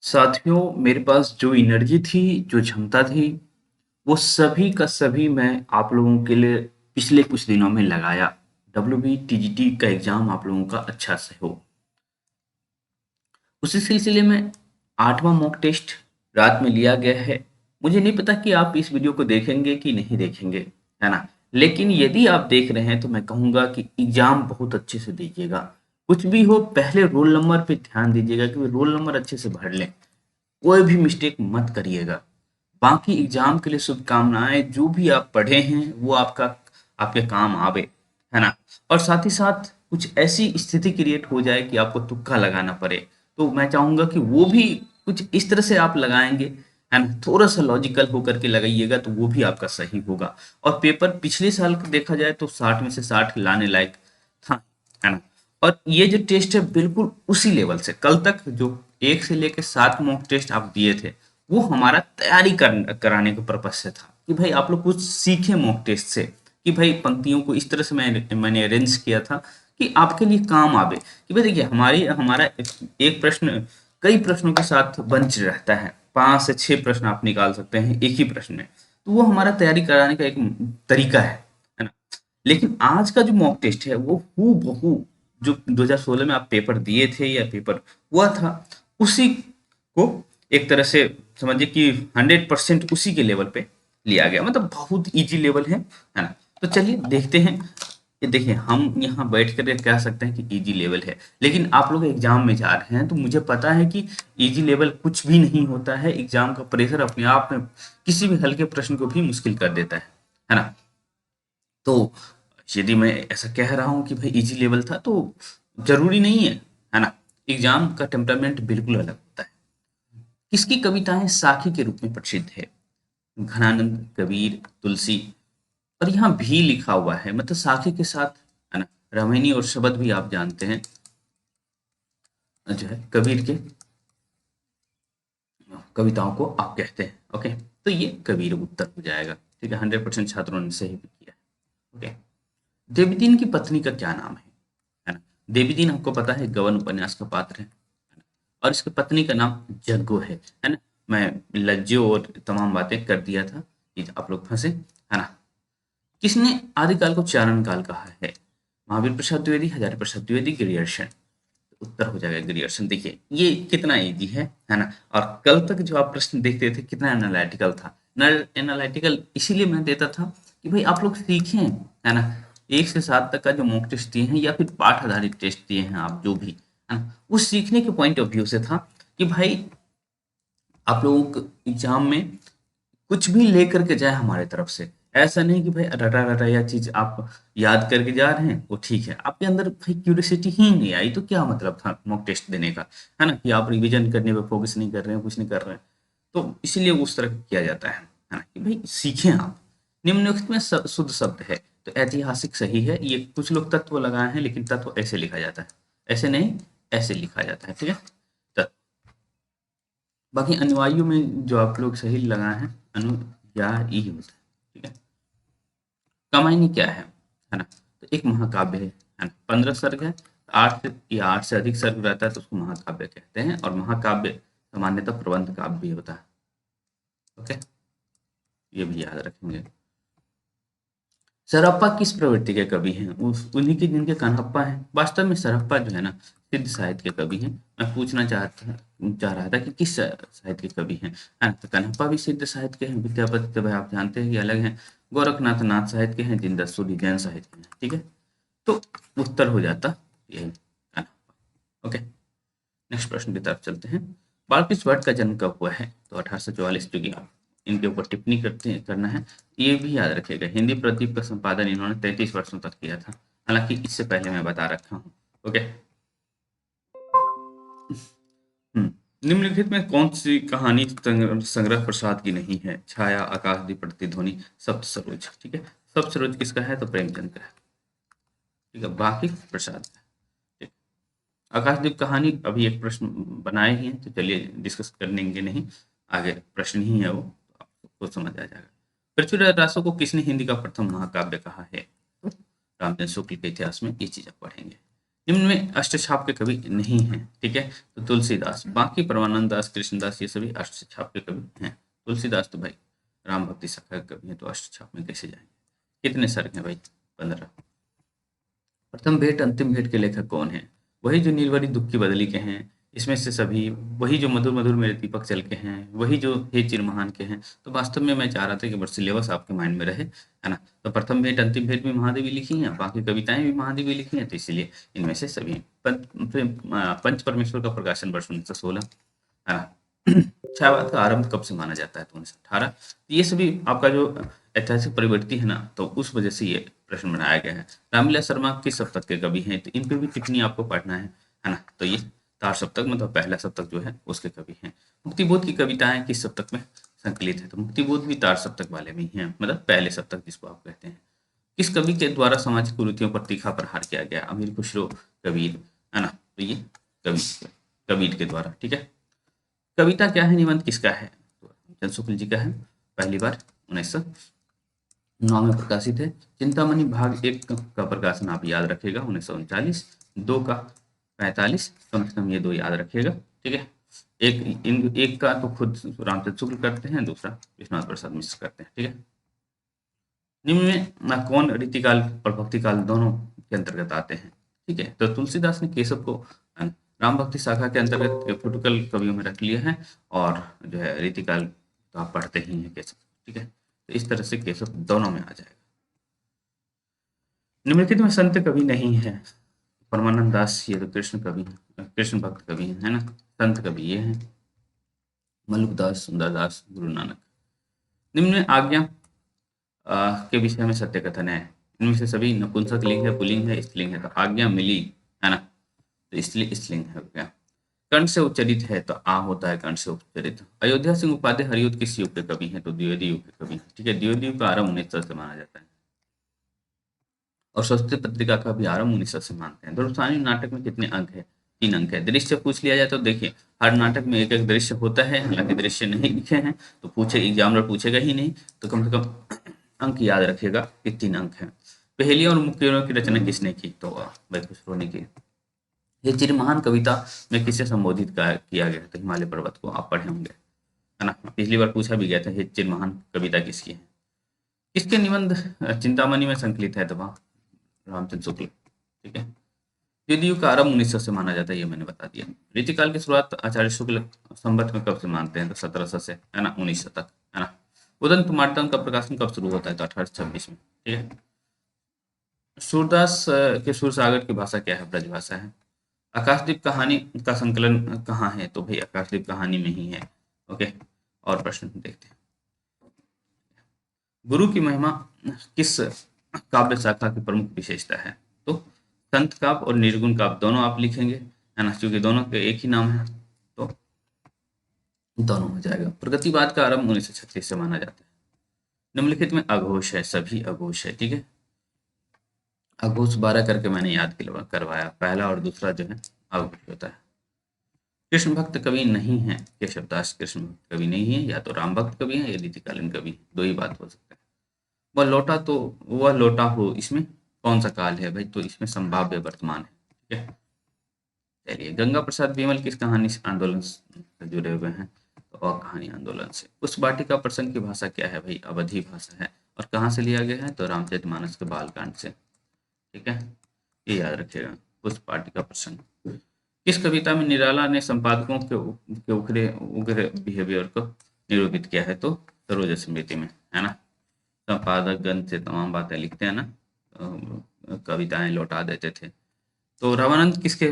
साथियों, मेरे पास जो एनर्जी थी, जो क्षमता थी, वो सभी का सभी मैं आप लोगों के लिए पिछले कुछ दिनों में लगाया। डब्ल्यूबीटीजीटी का एग्जाम आप लोगों का अच्छा से हो। उसी सिलसिले में 8वां मॉक टेस्ट रात में लिया गया है। मुझे नहीं पता कि आप इस वीडियो को देखेंगे कि नहीं देखेंगे, है ना? लेकिन यदि आप देख रहे हैं तो मैं कहूँगा कि एग्जाम बहुत अच्छे से दीजिएगा। कुछ भी हो, पहले रोल नंबर पे ध्यान दीजिएगा कि रोल नंबर अच्छे से भर लें। कोई भी मिस्टेक मत करिएगा। बाकी एग्जाम के लिए शुभकामनाएं। जो भी आप पढ़े हैं वो आपके काम आवे, है ना? और साथ ही साथ कुछ ऐसी स्थिति क्रिएट हो जाए कि आपको तुक्का लगाना पड़े, तो मैं चाहूंगा कि वो भी कुछ इस तरह से आप लगाएंगे, है ना? थोड़ा सा लॉजिकल होकर के लगाइएगा तो वो भी आपका सही होगा। और पेपर पिछले साल का देखा जाए तो 60 में से 60 लाने लायक था, है ना? और ये जो टेस्ट है बिल्कुल उसी लेवल से, कल तक जो 1 से लेकर 7 मॉक टेस्ट आप दिए थे, वो हमारा तैयारी कराने के पर्पज से था कि भाई आप लोग कुछ सीखे मॉक टेस्ट से, कि भाई पंक्तियों को इस तरह से मैंने अरेंज किया था कि आपके लिए काम आवे। कि भाई देखिए, हमारा एक प्रश्न कई प्रश्नों के साथ बंच रहता है, 5 से 6 प्रश्न आप निकाल सकते हैं एक ही प्रश्न में। तो वो हमारा तैयारी कराने का एक तरीका है ना? लेकिन आज का जो मॉक टेस्ट है वो हू बहू जो 2016 में आप पेपर दिए थे या पेपर हुआ था, उसी को एक तरह से समझिए कि 100% उसी के लेवल पे लिया गया। मतलब बहुत इजी लेवल है ना? तो चलिए देखते हैं। ये देखिए, हम यहाँ बैठ कर कह सकते हैं कि इजी लेवल है, लेकिन आप लोग एग्जाम में जा रहे हैं तो मुझे पता है कि इजी लेवल कुछ भी नहीं होता है। एग्जाम का प्रेशर अपने आप में किसी भी हल्के प्रश्न को भी मुश्किल कर देता है ना? तो यदि मैं ऐसा कह रहा हूँ कि भाई इजी लेवल था, तो जरूरी नहीं है ना? एग्जाम का टेम्परामेंट बिल्कुल अलग होता है। किसकी कविताएं साखी के रूप में प्रसिद्ध है? घनानंद, कबीर, तुलसी। और यहाँ भी लिखा हुआ है, मतलब साखी के साथ, है ना, रामायणी और शब्द भी आप जानते हैं जो है कबीर के कविताओं को आप कहते हैं। ओके, तो ये कबीर उत्तर हो जाएगा। ठीक है, 100% छात्रों ने सही भी किया है। ओके, देवदीन की पत्नी का क्या नाम है ना? देवदीन आपको पता है गबन उपन्यास का पात्र है ना? और इसकी पत्नी का नाम जग्गो है ना? मैं लज्जो और तमाम बातें कर दिया था कि आप लोग फंसे, है ना? किसने आदिकाल को चारण काल कहा है? महावीर प्रसाद द्विवेदी, हजारी प्रसाद द्विवेदी, ग्रियर्सन। उत्तर हो जाएगा ग्रियर्सन। देखिए ये कितना इजी है ना? और कल तक जो आप प्रश्न देखते थे कितना एनालिटिकल था। एनालिटिकल इसीलिए मैं देता था कि भाई आप लोग सीखें, है ना? 1 से 7 तक का जो मॉक टेस्ट दिए हैं या फिर पाठ आधारित टेस्ट दिए हैं, आप जो भी, है ना, उस सीखने के पॉइंट ऑफ व्यू से था कि भाई आप लोगों को एग्जाम में कुछ भी लेकर के जाए हमारे तरफ से। ऐसा नहीं कि भाई रटा रटा या चीज आप याद करके जा रहे हैं वो ठीक है, आपके अंदर भाई क्यूरियोसिटी ही नहीं आई तो क्या मतलब था मॉक टेस्ट देने का, है ना? कि आप रिवीजन करने पे फोकस नहीं कर रहे हैं, कुछ नहीं कर रहे हैं। तो इसीलिए उस तरह किया जाता है ना? कि भाई सीखें आप। निम्नलिखित में शुद्ध शब्द है, तो ऐतिहासिक सही है। ये कुछ लोग तत्व लगाए हैं, लेकिन तत्व ऐसे लिखा जाता है, ऐसे नहीं, ऐसे लिखा जाता है। ठीक है, तत्व। बाकी अनुयायियों में जो आप लोग सही लगाए हैं, अनुयायी होता है। ठीक है, कामायनी क्या है ना? तो एक महाकाव्य है ना? 15 सर्ग है, 8 या 8 से अधिक सर्ग रहता है तो उसको महाकाव्य कहते हैं। और महाकाव्य सामान्यतः प्रबंध काव्य भी होता है। ओके, ये भी याद रखेंगे। सरहप्पा किस प्रवृत्ति के कवि हैं? उन्हीं के जिनके कनहप्पा हैं। वास्तव में सरहप्पा जो है ना, सिद्ध साहित्य के कवि हैं। मैं पूछना चाह रहा था कि किस साहित्य के कवि हैं, है ना? तो कनहप्पा भी सिद्ध साहित्य के हैं। विद्यापति तो भाई आप जानते हैं कि अलग हैं। गोरखनाथ नाथ साहित्य के हैं, जिनदास सूरी जैन साहित्य के हैं। ठीक है, तो उत्तर हो जाता यही, कनहप्पा। ओके, नेक्स्ट प्रश्न की तरफ चलते हैं। बालकृष्ण भट्ट का जन्म कब हुआ है? तो 1844, जो कि इनके ऊपर टिप्पणी करना है। ये भी याद रखिएगा, हिंदी प्रदीप का संपादन इन्होंने 33 वर्षों तक किया था। हालांकि इससे पहले मैं बता रखा हूँ। ओके, निम्नलिखित में कौन सी कहानी संग्रह प्रसाद की नहीं है? छाया, आकाशदीप, प्रतिध्वनि, सप्त सरोज। ठीक है, सप्त सरोज किसका है? तो प्रेमचंद का है। ठीक है, बाकी प्रसाद का है। आकाशदीप कहानी अभी एक प्रश्न बनाए ही हैं, तो चलिए डिस्कस कर लेंगे, नहीं आगे प्रश्न ही है वो, तो आपको समझ आ जाएगा। पृथ्वीराज रासो को किसने हिंदी का प्रथम महाकाव्य कहा है? रामचंद्र शुक्ल के इतिहास में ये चीज आप पढ़ेंगे। निम्न में अष्टछाप के कवि नहीं हैं, ठीक है। तो तुलसीदास, बाकी परमानंद दास, कृष्णदास ये सभी अष्टछाप के कवि हैं। तुलसीदास तो भाई राम भक्ति शाखा के कवि हैं, तो अष्टछाप में कैसे जाएंगे। कितने सर्ग हैं भाई, 15। प्रथम भेंट अंतिम भेंट के लेखक कौन हैं? वही जो नीलवरी दुख की बदली के हैं, इसमें से सभी वही जो मधुर मधुर मेरे दीपक चल के हैं, वही जो हे चिरमहान के हैं। तो वास्तव में मैं चाह रहा था कि बस सिलेबस आपके माइंड में रहे, है ना। तो प्रथम भेंट अंतिम भेंट भी महादेवी लिखी हैं, बाकी कविताएं भी महादेवी लिखी हैं, तो इसलिए इनमें से सभी पंच परमेश्वर का प्रकाशन वर्ष 1916, है ना। छायावाद का आरंभ कब से माना जाता है? तो 1918। ये सभी आपका जो ऐतिहासिक परिवर्ती है ना, तो उस वजह से ये प्रश्न बनाया गया है। रामलीला शर्मा किस सप्तक के कवि हैं? तो इन पे भी टिप्पणी आपको पढ़ना है ना। तो ये तार सप्तक मतलब पहला सप्तक जो है उसके कवि हैं। मुक्तिबोध की कविताएं किस सप्तक में संकलित है? तो मुक्तिबोध भी तार सप्तक वाले में ही हैं, मतलब पहले सप्तक जिसको आप कहते हैं। किस कवि के द्वारा सामाजिक कुरीतियों पर तीखा प्रहार किया गया? अमीर खुसरो कबीर, है ना। तो ये कबीर कबीर के द्वारा, ठीक है। कविता क्या है, निबंध किसका है? तो रामचंद्र शुक्ल जी का है, पहली बार 1909 में प्रकाशित है। चिंतामणि भाग 1 का प्रकाशन आप याद रखिएगा 1939, 2 का 45, कम से कम ये 2 याद रखिएगा, ठीक है। एक का तो खुद रामचंद्र शुक्ल करते हैं, दूसरा विश्वनाथ प्रसाद मिश्र करते हैं, ठीक है। निम्न में ना कौन रीतिकाल और भक्तिकाल दोनों के अंतर्गत आते हैं? ठीक है। तो तुलसीदास ने केशव को राम भक्ति शाखा के अंतर्गत फुटकल कवियों में रख लिया है, और जो है रीतिकाल तो आप पढ़ते ही हैं केशव, ठीक है। तो इस तरह से केशव दोनों में आ जाएगा। निम्नलिखित में संत कवि नहीं है। परमानंद दास ये तो कृष्ण कवि हैं, कृष्ण भक्त कवि हैं, है ना। संत कवि ये हैं मलुकदास, सुंदरदास, गुरु नानक। निम्न में आज्ञा के विषय में सत्य कथन है। इनमें से सभी नपुंसक लिंग है, पुल्लिंग है, स्त्रीलिंग है। तो आज्ञा मिली, है ना, तो इसलिए स्त्रीलिंग है क्या। कर्ण से उच्चरित है, तो आ होता है कर्ण से उच्चरित। अयोध्या सिंह उपाध्याय हरियुद्ध किस युग के कवि हैं? तो द्विवेदी युग के कवि हैं, ठीक है। द्विवेदी युग का आरंभ 1900 से माना जाता है, और सरस्वती पत्रिका का भी आरंभ 1900 से मानते हैं। ध्रुवसानी नाटक में कितने अंक है? 3 अंक है। दृश्य पूछ लिया जाए तो देखिए, हर नाटक में एक एक दृश्य होता है, हालांकि दृश्य नहीं लिखे हैं तो पूछे एग्जामिनर पूछेगा ही नहीं, तो कम से कम अंक याद रखिएगा कि 3 अंक हैं। पहेलियों और मुक्केरों की रचना किसने की? तो भाई खुसरो ने की। ये चिरमहान कविता में किसे संबोधित किया गया? तो हिमालय पर्वत को आप पढ़े होंगे, है ना। पिछली बार पूछा भी गया था ये चिरमहान कविता किसकी है। किसके निबंध चिंतामणि में संकलित है? तो वहाँ रामचंद्र शुक्ल, ठीक है। युग का आरंभ 1900 से माना जाता है, ये मैंने बता दिया। रीतिकाल की शुरुआत आचार्य शुक्ल संवत में कब से मानते हैं? तो 1700 से, है ना, 1900 तक, है ना। उदंत कुमारतम का प्रकाशन कब शुरू होता है? तो 1826 में, ठीक है। सूरदास के सूरसागर की भाषा क्या है? ब्रजभाषा है। आकाशदीप कहानी का संकलन कहाँ है? तो भाई आकाशदीप कहानी में ही है, ओके। और प्रश्न देखते हैं। गुरु की महिमा किस काव्य शाखा की प्रमुख विशेषता है? तो संत काव्य और निर्गुण काव्य दोनों आप लिखेंगे, है ना, क्योंकि दोनों के एक ही नाम है, तो दोनों हो जाएगा। प्रगतिवाद का आरंभ 1936 से माना जाता है। निम्नलिखित में अघोष है, सभी अघोष है, ठीक है। अघोष 12 करके मैंने याद करवाया, पहला और दूसरा जो है अघोष होता है। कृष्ण भक्त कवि नहीं है, केशवदास कृष्ण भक्त कवि नहीं है, या तो राम भक्त कवि है या रीतिकालीन कवि है, दो ही बात हो सकता है। वह लौटा, तो वह लौटा हो, इसमें कौन सा काल है भाई? तो इसमें संभाव्य वर्तमान है, ठीक है। चलिए, गंगा प्रसाद विमल किस कहानी से आंदोलन से जुड़े हुए हैं? तो और कहानी आंदोलन से। उस वाटिका प्रसंग की भाषा क्या है भाई? अवधी भाषा है। और कहाँ से लिया गया है? तो रामचरितमानस के बालकांड से, ठीक है। ये याद रखिएगा, उस वाटिका प्रसंग। किस कविता में निराला ने संपादकों के उग्र उग्र बिहेवियर को निरूपित किया है? तो सरोज स्मृति में, है ना। संपादकगण से तमाम बातें लिखते हैं ना, कविताएं लौटा देते थे। तो रामानंद किसके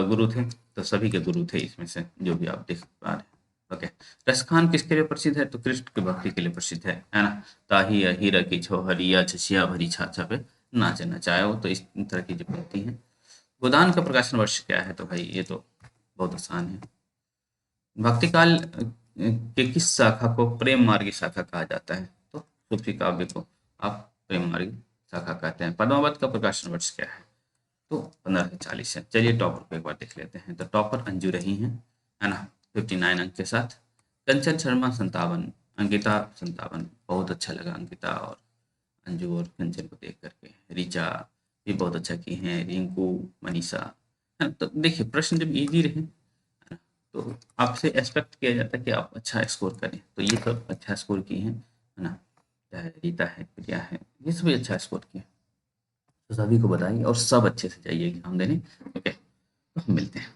गुरु थे? तो सभी के गुरु थे इसमें से, जो भी आप देख पा रहे हैं, ओके। रसखान किसके लिए प्रसिद्ध है? तो कृष्ण की भक्ति के लिए प्रसिद्ध है ना। ताही हीरा की छोहरिया छसिया भरी छाछा पे नाचे नचाए, वो तो इस तरह की जो पंक्ति है। गोदान का प्रकाशन वर्ष क्या है? तो भाई ये तो बहुत आसान है। भक्ति काल के किस शाखा को प्रेम मार्गी शाखा कहा जाता है? तो सूफी काव्य को आप प्रेम मार्गी शाखा कहते हैं। पद्मावत का प्रकाशन वर्ष क्या है? तो 1540 है। चलिए टॉपर को एक बार देख लेते हैं। तो टॉपर अंजू रही हैं, है ना, 59 अंक के साथ। कंचन शर्मा 57, अंकिता 57। बहुत अच्छा लगा अंकिता और अंजू और कंचन को देख करके। ऋचा ये बहुत अच्छा किए हैं, रिंकू, मनीषा, है ना? तो देखिए प्रश्न जब इजी रहे, है ना, तो आपसे एक्सपेक्ट किया जाता है कि आप अच्छा स्कोर करें, तो ये सब अच्छा स्कोर किए हैं, है ना? चाहे रीता है, प्रिया है, ये सभी अच्छा स्कोर किए हैं। तो सभी को बताइए और सब अच्छे से जाइए एग्जाम देने। ओके, तो हम मिलते हैं।